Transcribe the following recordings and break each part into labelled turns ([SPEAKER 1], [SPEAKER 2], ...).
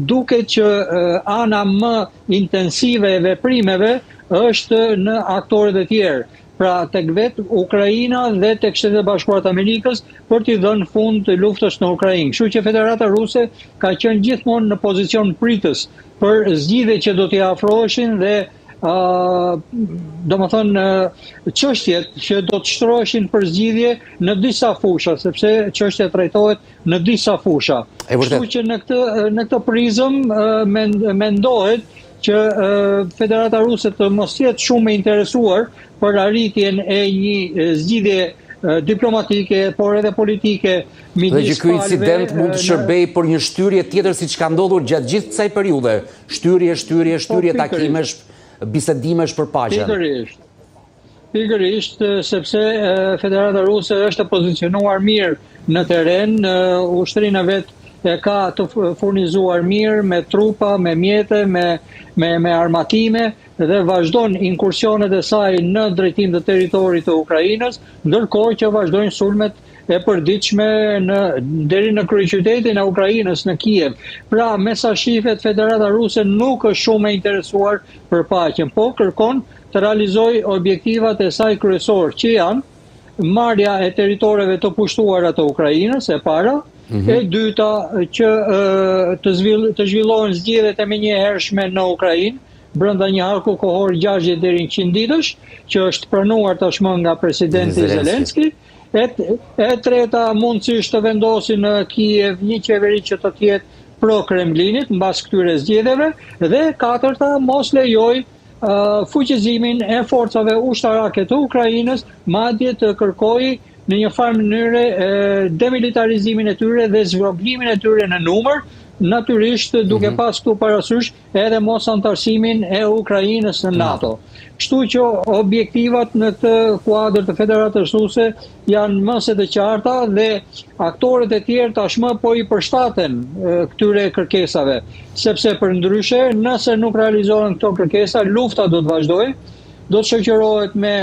[SPEAKER 1] duke që ana më intensive e veprimeve është në aktorët e tjerë. Pra tek vetë Ukraina dhe tek Shtetet e Bashkuara të Amerikës për t'i dhënë fund të luftës në Ukrainë. Kështu që Federata Ruse ka qenë gjithmonë në pozicion pritës për zgjidhje që do t'i afroheshin dhe domethënë çështjet që do të shtroheshin për zgjidhje në disa fusha, sepse çështja trajtohet në disa fusha. Kështu që në këtë prizëm mendohet që Federata Ruse të mos jetë shumë e interesuar për arritjen e një zgjidhje diplomatike, por edhe politike midis palëve.
[SPEAKER 2] Dhe që ky incident mund të shërbej për një shtyrje tjetër siç ka ndodhur gjatë gjithë kësaj periudhe. Shtyrje takimesh, bisedimesh për paqen.
[SPEAKER 1] Pikërisht, sepse Federata Ruse është pozicionuar mirë në terren, ushtrinë e vet e ka të furnizuar mirë me trupa, me mjete, me armatime dhe vazhdon inkursionet e saj në drejtim të territorit të Ukrainës, ndërkohë që vazhdojnë sulmet e përditshme deri në kryeqytetin e Ukrainës, në Kiev. Pra, me sa shifet, Federata Ruse nuk është shumë e interesuar për paqen, po kërkon të realizojë objektivat e saj kryesor, që janë marrja e territoreve të pushtuara të Ukrainës e para, e dyta që të zhvillohen zgjedhjet e menjëhershme në Ukrainë, brenda një arku kohor 60 deri në 100 ditësh, që është pranuar tashmë nga presidenti Zelenski. E treta, mundësisht të vendosin në Kiev një qeveri që të jetë pro-Kremlinit mbas këtyre zgjedhjeve, dhe katërta, mos lejoj fuqizimin e forcave ushtarake të Ukrainës, madje të kërkojë në një farë mënyre demilitarizimin e tyre dhe zhvogëlimin e tyre në numër, natyrisht duke pas këtu parasysh edhe mos antarësimin e Ukrainës në NATO. Kështu që objektivat në këtë kuadër të Federatës Ruse janë më se të qarta dhe aktorët e tjerë tashmë po i përshtaten këtyre kërkesave, sepse përndryshe nëse nuk realizohen këto kërkesa, lufta do të vazhdojë, do të shoqërohet me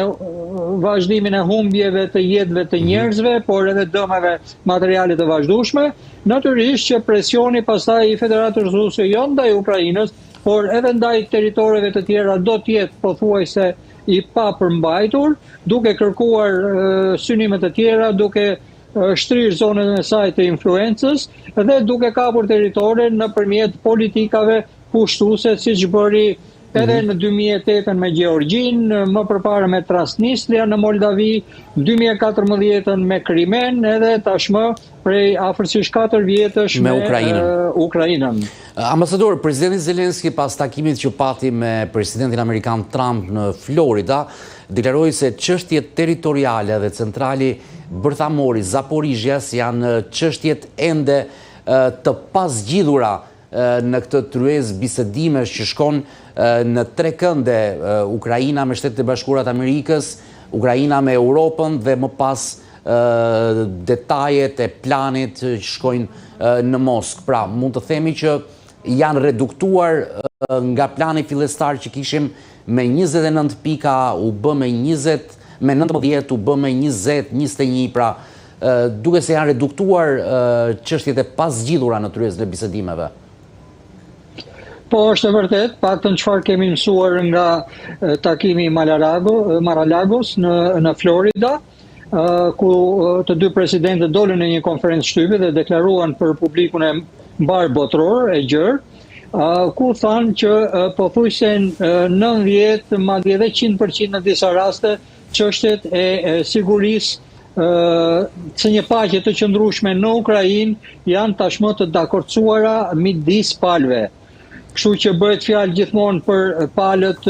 [SPEAKER 1] vazhdimin e humbjeve të jetëve të njerëzve, por edhe dëmeve materiale të vazhdueshme. Natyrisht që presioni pastaj i Federatës Ruse jo ndaj Ukrainës, por edhe ndaj territoreve të tjera do të jetë pothuajse i papërmbajtur, duke kërkuar synime të tjera, duke shtrirë zonën e saj të influencës dhe duke kapur territore nëpërmjet politikave pushtuese, siç bëri edhe në 2008 me Gjeorgjin, më përpara me Transnistria në Moldavi, 2014 me Krimen, edhe tashmë prej afërsisht 4 vjetësh me Ukrainën.
[SPEAKER 2] Ambasador, presidenti Zelenski pas takimit që pati me presidentin Amerikan Trump në Florida, deklaroi se çështjet territoriale dhe centrali bërthamori Zaporizhjas janë çështjet ende të pasgjidhura në këtë tryezë bisedimesh që shkon në 3 kënde, Ukraina me Shtetet e Bashkuara të Amerikës, Ukraina me Europën dhe më pas detajet e planit që shkojnë në Moskë. Pra, mund të themi që janë reduktuar nga plani fillestar që kishim me 29 pika, u bë me 20, me 19 u bë me 20, 21, pra duke se janë reduktuar çështjet e pasgjidhura në tryezën e bisedimeve.
[SPEAKER 1] Po, është e vërtet, paktën çfarë kemi mësuar nga takimi Mar-a-Lagos në Florida, ku të dy presidentët dolën në një konferencë shtype dhe deklaruan për publikun e mbar botror e gjerë, ku thanë që pothuajse 90, madje edhe 100% në disa raste, çështjet e sigurisë së një paqe të qëndrueshme në Ukrainë janë tashmë të dakordsuara midis palëve. Kështu që bëhet fjalë gjithmonë për palët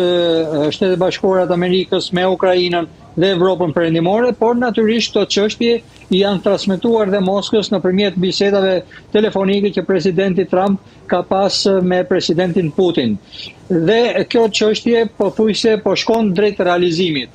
[SPEAKER 1] Shtetet e Bashkuara të Amerikës me Ukrainën dhe Evropën perëndimore, por natyrisht këto çështje janë transmetuar dhe Moskës nëpërmjet bisedave telefonike që presidenti Trump ka pas me presidentin Putin. Dhe kjo çështje pothuajse po shkon drejt realizimit.